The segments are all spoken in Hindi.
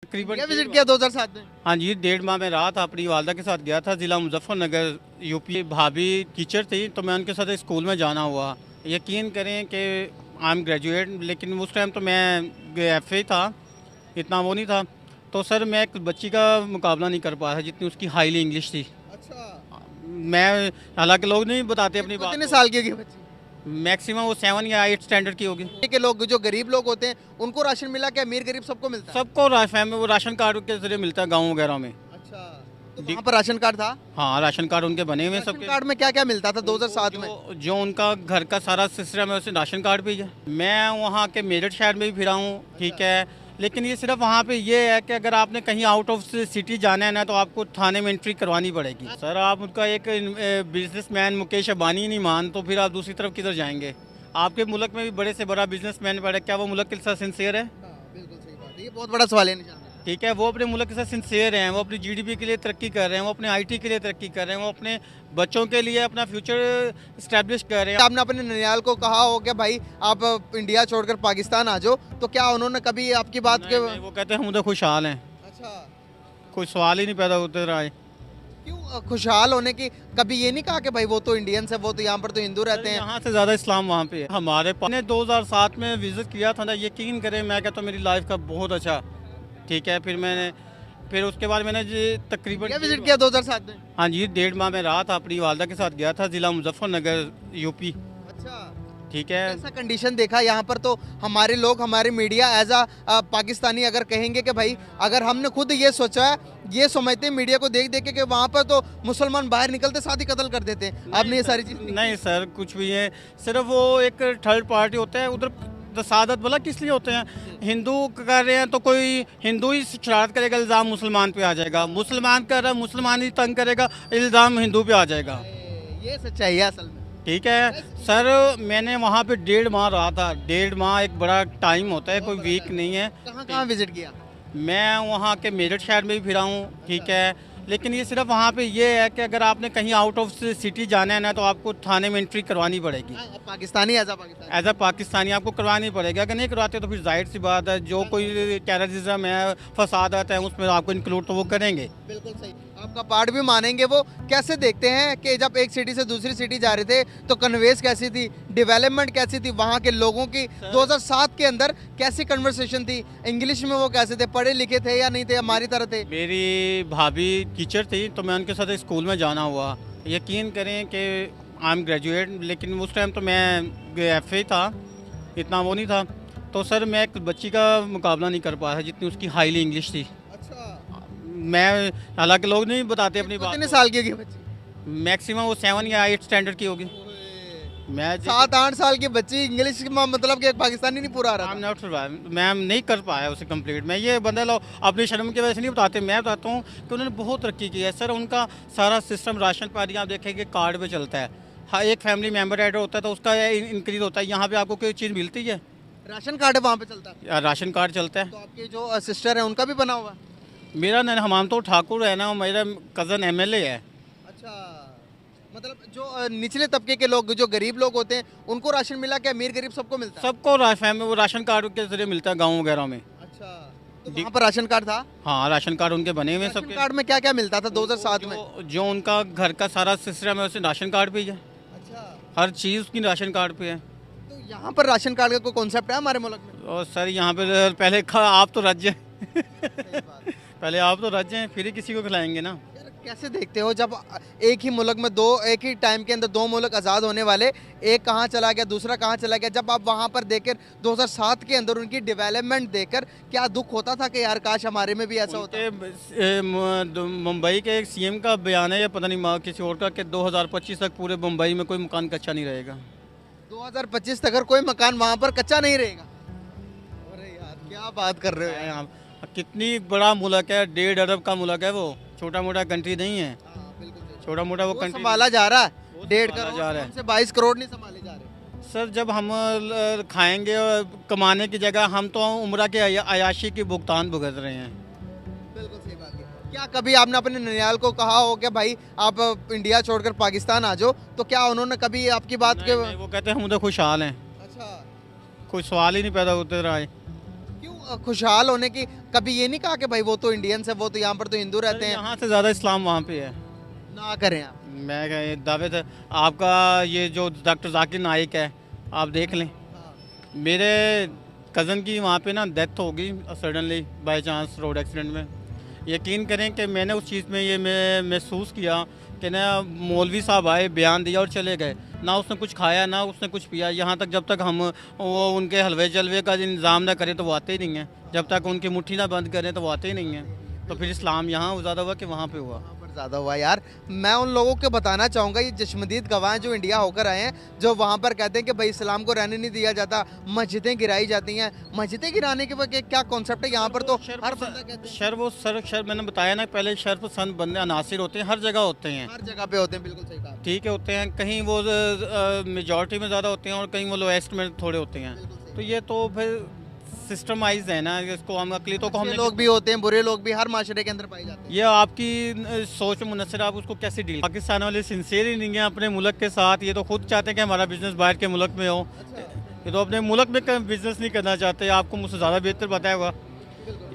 तकरीबन क्या विजिट किया 2007 में? हाँ जी, 1.5 माह में रहा था, अपनी वालदा के साथ गया था ज़िला मुज़फ़्फ़रनगर यूपी। भाभी टीचर थी तो मैं उनके साथ स्कूल में जाना हुआ। यकीन करें कि आई एम ग्रेजुएट, लेकिन उस टाइम तो मैं एफ था, इतना वो नहीं था। तो सर मैं एक बच्ची का मुकाबला नहीं कर पाया था जितनी उसकी हाईली इंग्लिश थी। अच्छा, मैं, हालांकि लोग नहीं बताते अपनी बात कितने को। साल की होगी बच्ची? मैक्सिमम वो 7 या 8 स्टैंडर्ड की होगी। के लोग जो गरीब लोग होते हैं उनको राशन मिला क्या? अमीर गरीब सबको मिलता है? सबको फैमिली वो राशन कार्ड के जरिए मिलता है गाँव वगैरह में। अच्छा, तो वहाँ पर राशन कार्ड था? हाँ, राशन कार्ड उनके बने हुए हैं राशन सबके। कार्ड में क्या क्या मिलता था 2007 में? जो उनका घर का सारा सिस्टम है उसे राशन कार्ड पे ही है। मैं वहाँ के मेरठ शहर में भी फिरा हूँ, ठीक है, लेकिन ये सिर्फ वहाँ पे ये है कि अगर आपने कहीं आउट ऑफ सिटी जाना है ना तो आपको थाने में एंट्री करवानी पड़ेगी। सर आप उनका एक बिजनेसमैन मुकेश अंबानी नहीं मान तो फिर आप दूसरी तरफ किधर जाएंगे? आपके मुल्क में भी बड़े से बड़ा बिजनेसमैन पड़ा है, क्या वो मुल्क के साथ सिंसियर है? बिल्कुल सही बात है, ये बहुत बड़ा सवाल है निशान। ठीक है, वो अपने मुल्क के साथ सिंसियर हैं, वो अपनी जीडीपी के लिए तरक्की कर रहे हैं, वो अपने आईटी के लिए तरक्की कर रहे हैं, वो अपने बच्चों के लिए अपना फ्यूचर इस्टेब्लिश कर रहे हैं। आपने अपने ननियाल को कहा हो कि भाई आप इंडिया छोड़कर पाकिस्तान आ जाओ, तो क्या उन्होंने कभी आपकी बात के? नहीं, वो कहते हैं हम तो खुशहाल हैं, अच्छा, कोई सवाल ही नहीं पैदा होते रहा। क्यों खुशहाल होने की कभी ये नहीं कहा कि भाई वो तो इंडियंस है, वो तो यहाँ पर तो हिंदू रहते हैं? यहाँ से ज़्यादा इस्लाम वहाँ पे है। हमारे पास ने 2007 में विज़िट किया था ना, यकीन करें मैं कहता हूँ मेरी लाइफ का बहुत अच्छा, ठीक है। फिर उसके बाद मैंने जी तकरीबन क्या विजिट किया 2007 में? हाँ जी, 1.5 माह में रहा था, अपनी वालदा के साथ गया था ज़िला मुज़फ़्फ़रनगर यूपी, अच्छा, ठीक है। ऐसा कंडीशन देखा यहाँ पर तो हमारे लोग, हमारे मीडिया एज अ पाकिस्तानी अगर कहेंगे कि भाई अगर हमने खुद ये सोचा है, ये समझते हैं मीडिया को देख देख के कि वहाँ पर तो मुसलमान बाहर निकलते साथ ही कत्ल कर देते हैं। आपने ये सारी चीज़ नहीं सर, कुछ भी है, सिर्फ वो एक थर्ड पार्टी होता है उधर। तसादत बोला किस लिए होते हैं? हिंदू कर रहे हैं तो कोई हिंदू ही शरारत करेगा, इल्ज़ाम मुसलमान पे आ जाएगा। मुसलमान कर रहा है, मुसलमान ही तंग करेगा, इल्ज़ाम हिंदू पे आ जाएगा। ये सच्चाई है असल में। ठीक है सर, मैंने वहाँ पे 1.5 माह रहा था। 1.5 माह एक बड़ा टाइम होता है, कोई वीक नहीं है। कहाँ कहाँ विजिट किया? मैं वहाँ के मेरठ शहर में भी फिरा हूँ, ठीक है, लेकिन ये सिर्फ वहाँ पे ये है कि अगर आपने कहीं आउट ऑफ सिटी जाना है ना तो आपको थाने में एंट्री करवानी पड़ेगी। Pakistani as Pakistani as a Pakistani आपको करवानी पड़ेगी। अगर नहीं करवाते तो फिर जाहिर सी बात है, जो कोई टेररिज्म है, फसादात है, उसमें आपको इंक्लूड तो वो करेंगे। बिल्कुल सही। आपका पार्ट भी मानेंगे। वो कैसे देखते हैं कि जब एक सिटी से दूसरी सिटी जा रहे थे तो कन्वेंस कैसी थी, डेवलपमेंट कैसी थी, वहाँ के लोगों की 2007 के अंदर कैसी कन्वर्सेशन थी, इंग्लिश में वो कैसे थे, पढ़े लिखे थे या नहीं थे, हमारी तरह थे? मेरी भाभी टीचर थी तो मैं उनके साथ स्कूल में जाना हुआ। यकीन करें कि आई एम ग्रेजुएट, लेकिन उस टाइम तो मैं एफ था, इतना वो नहीं था। तो सर मैं एक बच्ची का मुकाबला नहीं कर पाया था जितनी उसकी हाईली इंग्लिश थी। अच्छा, मैं, हालांकि लोग नहीं बताते अपनी बात कितने को। साल की होगी बच्ची? मैक्सिमम वो 7 या 8 स्टैंडर्ड की होगी। मैं 7-8 साल की बच्ची इंग्लिश मतलब कि एक पाकिस्तानी नहीं पूरा आ रहा आई एम था। नॉट सर्वाइव, मैं नहीं कर पाया उसे कंप्लीट। मैं ये बंदे लोग अपनी शर्म की वजह से नहीं बताते, मैं बताता हूँ कि उन्होंने बहुत तरक्की की है सर। उनका सारा सिस्टम राशन पानी आप देखेंगे कार्ड पे चलता है। हाँ, एक फैमिली मेम्बर ऐड होता है तो उसका इंक्रीज होता है। यहाँ पे आपको कोई चीज़ मिलती है? राशन कार्ड वहाँ पे चलता है? या राशन कार्ड चलता है। तो आपके जो सिस्टर है उनका भी बना हुआ है? मेरा हमाम ठाकुर है ना, मेरा कज़न एमएलए है। अच्छा, मतलब जो निचले तबके के लोग, जो गरीब लोग होते हैं उनको राशन मिला क्या? अमीर गरीब सबको मिलता है? सबको फैमिली वो राशन कार्ड के जरिए मिलता है गाँव वगैरह में। अच्छा, तो वहाँ पर राशन कार्ड था? हाँ, राशन कार्ड उनके बने हुए हैं राशन सबके। कार्ड में क्या क्या मिलता था 2007 में? जो उनका घर का सारा सिस्टम है उसे राशन कार्ड पे ही है। अच्छा, हर चीज़ उसकी राशन कार्ड पे है। तो यहाँ पर राशन कार्ड का कोई कॉन्सेप्ट है हमारे मुल्क में? और सर यहाँ पे पहले आप तो राज्य सही बात। पहले आप तो राज्य हैं, फिर ही किसी को खिलाएंगे ना। यार कैसे देखते हो जब एक ही मुल्क में एक ही टाइम के अंदर दो मुल्क आज़ाद होने वाले, एक कहाँ चला गया, दूसरा कहाँ चला गया, जब आप वहाँ पर देखकर 2007 के अंदर उनकी डेवलपमेंट देखकर क्या दुख होता था कि यार काश हमारे में भी ऐसा होता? मुंबई के एक सीएम का बयान है, या पता नहीं किसी और का, कि 2025 तक पूरे मुंबई में कोई मकान कच्चा नहीं रहेगा। 2025 तक अगर कोई मकान वहाँ पर कच्चा नहीं रहेगा? अरे यार क्या बात कर रहे हो यार। कितनी बड़ा मुल्क है, 1.5 अरब का मुल्क है वो, छोटा मोटा कंट्री नहीं है। हाँ, बिल्कुल सही। छोटा मोटा वो वो कंट्री संभाला जा रहा है, वो 1.5 संभाला करोड़ जा रहा है। से 22 करोड़ नहीं संभाले जा रहे। सर जब हम खाएंगे और कमाने की जगह हम तो उम्रा के अयाशी की भुगतान भुगत रहे हैं। बिल्कुल सही बात है। क्या कभी आपने अपने ननियाल को कहा हो कि भाई आप इंडिया छोड़कर पाकिस्तान आ जाओ, तो क्या उन्होंने कभी आपकी बात के? नहीं, वो कहते हैं हम तो खुशहाल हैं, अच्छा, कोई सवाल ही नहीं पैदा होते रहा है। क्यों खुशहाल होने की कभी ये नहीं कहा कि भाई वो तो इंडियंस है, वो तो यहाँ पर तो हिंदू रहते हैं, यहाँ से ज़्यादा इस्लाम वहाँ पे है। ना करें आप? मैं दावे से आपका ये जो डॉक्टर जाकिर नाइक है, आप देख लें, मेरे कज़न की वहाँ पे ना डेथ हो गई suddenly by chance road accident में। यकीन करें कि मैंने उस चीज़ में ये मैं महसूस किया कि ना मौलवी साहब आए, बयान दिया और चले गए, ना उसने कुछ खाया ना उसने कुछ पिया। यहाँ तक जब तक हम वो उनके हलवे जलवे का इंतज़ाम ना करें तो वो आते ही नहीं हैं, जब तक उनकी मुट्ठी ना बंद करें तो वो आते ही नहीं हैं। तो फिर इस्लाम यहाँ ज़्यादा हुआ कि वहाँ पे हुआ? वहाँ पर ज़्यादा हुआ यार। मैं उन लोगों को बताना चाहूँगा, ये चश्मदीद गवाह हैं जो इंडिया होकर आए हैं, जो वहाँ पर कहते हैं कि भाई इस्लाम को रहने नहीं दिया जाता, मस्जिदें गिराई जाती हैं। मस्जिदें गिराने के वजह क्या कॉन्सेप्ट है यहाँ पर? तो हर बंदा कहते हैं शर मैंने बताया ना पहले, शर पसंद बंदे अनासिर होते हैं, हर जगह होते हैं, हर जगह पे होते हैं, बिल्कुल सही कहा। ठीक है, होते हैं। कहीं वो मेजॉरिटी में ज़्यादा होते हैं और कहीं वो लोएस्ट में थोड़े होते हैं। तो ये तो फिर सिस्टमाइज है ना, इसको हम अकलीतों को अच्छे हमने, लोग भी होते हैं, बुरे लोग भी हर माशरे के अंदर पाए जाते हैं। ये आपकी सोच में मुनसर, आप उसको कैसे डील। पाकिस्तान वाले सिंसियर ही नहीं है अपने मुल्क के साथ, ये तो खुद चाहते हैं कि हमारा बिजनेस बाहर के मुल्क में हो। ये तो अपने मुल्क में बिजनेस नहीं करना चाहते, आपको मुझसे ज़्यादा बेहतर पता होगा।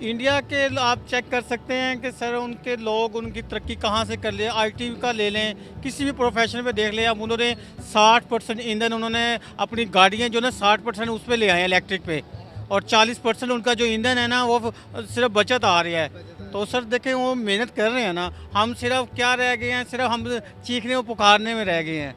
इंडिया के आप चेक कर सकते हैं कि सर उनके लोग उनकी तरक्की कहाँ से कर ले। आईटी का ले लें, किसी भी प्रोफेशन पे देख लें, अब उन्होंने 60% ईंधन उन्होंने अपनी गाड़ियाँ जो ना 60% उस पर ले आए हैं इलेक्ट्रिक पे, और 40% उनका जो ईंधन है ना वो सिर्फ बचत आ रही है। तो सर देखें वो मेहनत कर रहे हैं ना, हम सिर्फ क्या रह गए हैं, सिर्फ हम चीखने और पुकारने में रह गए हैं,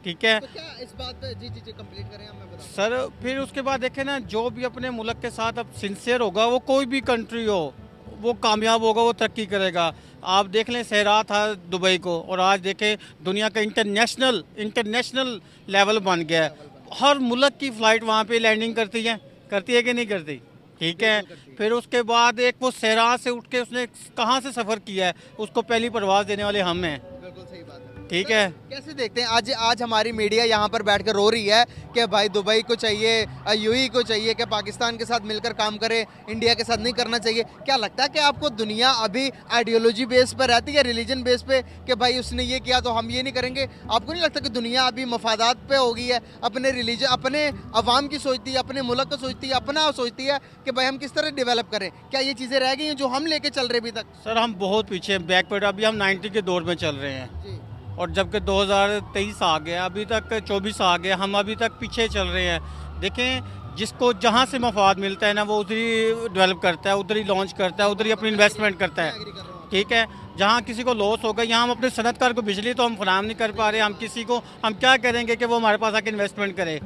ठीक है तो क्या इस बात पे जी जी जी कंप्लीट करें, मैं बताऊं। सर। फिर उसके बाद देखें ना, जो भी अपने मुल्क के साथ अब सिंसियर होगा, वो कोई भी कंट्री हो, वो कामयाब होगा, वो तरक्की करेगा। आप देख लें सहरा था दुबई को, और आज देखें दुनिया का इंटरनेशनल लेवल बन गया है। हर मुल्क की फ़्लाइट वहाँ पे लैंडिंग करती है कि नहीं करती, ठीक है। फिर उसके बाद एक वो सहरा से उठ के उसने कहाँ से सफ़र किया है, उसको पहली परवाज़ देने वाले हम हैं, बिल्कुल सही बात है। ठीक है। कैसे देखते हैं आज हमारी मीडिया यहाँ पर बैठकर रो रही है कि भाई दुबई को चाहिए, यूएई को चाहिए कि पाकिस्तान के साथ मिलकर काम करे, इंडिया के साथ नहीं करना चाहिए। क्या लगता है कि आपको दुनिया अभी आइडियोलॉजी बेस पर रहती है, रिलीजन बेस पे, कि भाई उसने ये किया तो हम ये नहीं करेंगे? आपको नहीं लगता कि दुनिया अभी मफादात पे हो गई है, अपने रिलीजन, अपने अवाम की सोचती है, अपने मुल्क को सोचती है, अपना सोचती है कि भाई हम किस तरह डेवलप करें? क्या ये चीज़ें रह गई हैं जो हम लेके चल रहे अभी तक? सर हम बहुत पीछे हैं, बैकवर्ड। अभी हम 90 के दौर में चल रहे हैं, जी और जबकि 2023 आ गया, अभी तक 24 आ गया, हम अभी तक पीछे चल रहे हैं। देखें, जिसको जहाँ से मफाद मिलता है ना, वो उधर ही डेवलप करता है, उधर ही लॉन्च करता है, उधर ही अपनी इन्वेस्टमेंट करता है, ठीक है। जहाँ किसी को लॉस होगा, यहाँ हम अपने सनतकार को बिजली तो हम फराहम नहीं कर पा रहे, हम किसी को हम क्या करेंगे कि वो हमारे पास आके इन्वेस्टमेंट करे।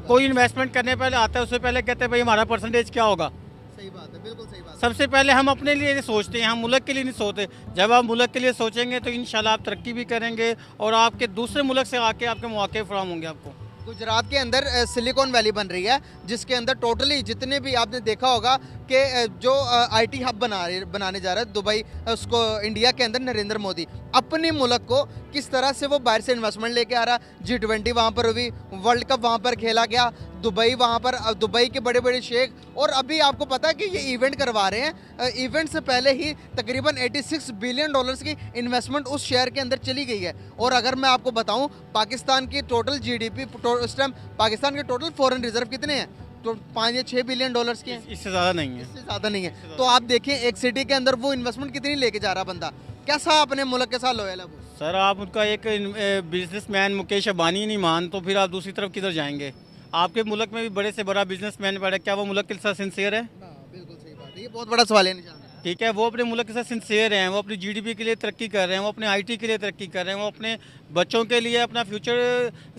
कोई इन्वेस्टमेंट करने पहले आता है, उससे पहले कहते हैं भाई हमारा परसेंटेज क्या होगा। सही बात है, बिल्कुल सही बात है। सबसे पहले हम अपने लिए सोचते हैं, हम मुल्क के लिए नहीं सोचते। जब आप मुल्क के लिए सोचेंगे तो इंशाल्लाह आप तरक्की भी करेंगे, और आपके दूसरे मुल्क से आके आपके मौके फराहम होंगे आपको। गुजरात के अंदर सिलिकॉन वैली बन रही है, जिसके अंदर टोटली जितने भी आपने देखा होगा कि जो आईटी हब बनाने जा रहा है दुबई, उसको इंडिया के अंदर नरेंद्र मोदी अपने मुल्क को किस तरह से वो बाहर से इन्वेस्टमेंट लेके आ रहा। G20 वहाँ पर हुई, वर्ल्ड कप वहाँ पर खेला गया, दुबई वहाँ पर, दुबई के बड़े बड़े शेख, और अभी आपको पता है कि ये इवेंट करवा रहे हैं। इवेंट से पहले ही तकरीबन 86 बिलियन डॉलर्स की इन्वेस्टमेंट उस शहर के अंदर चली गई है। और अगर मैं आपको बताऊं, पाकिस्तान की टोटल जीडीपी इस टाइम, पाकिस्तान के टोटल फॉरेन रिजर्व कितने हैं? तो 5 या 6 बिलियन डॉलर्स के हैं, इससे ज़्यादा नहीं है। इससे ज़्यादा नहीं है। तो आप देखें एक सिटी के अंदर वो इन्वेस्टमेंट कितनी लेके जा रहा बंदा, कैसा अपने मुल्क के साथ लॉयल है वो। सर आप उनका एक बिजनेसमैन मुकेश अंबानी नहीं मान, तो फिर आप दूसरी तरफ किधर जाएंगे? आपके मुल्क में भी बड़े से बड़ा बिजनेसमैन पड़ा है, क्या वो मुल्क के साथ सिंसियर है? बिल्कुल सही बात है, ये बहुत बड़ा सवाल है निशान है। ठीक है, वो अपने मुल्क के साथ सिंसियर हैं, वो अपनी जीडीपी के लिए तरक्की कर रहे हैं, वो अपने आईटी के लिए तरक्की कर रहे हैं, वो अपने बच्चों के लिए अपना फ्यूचर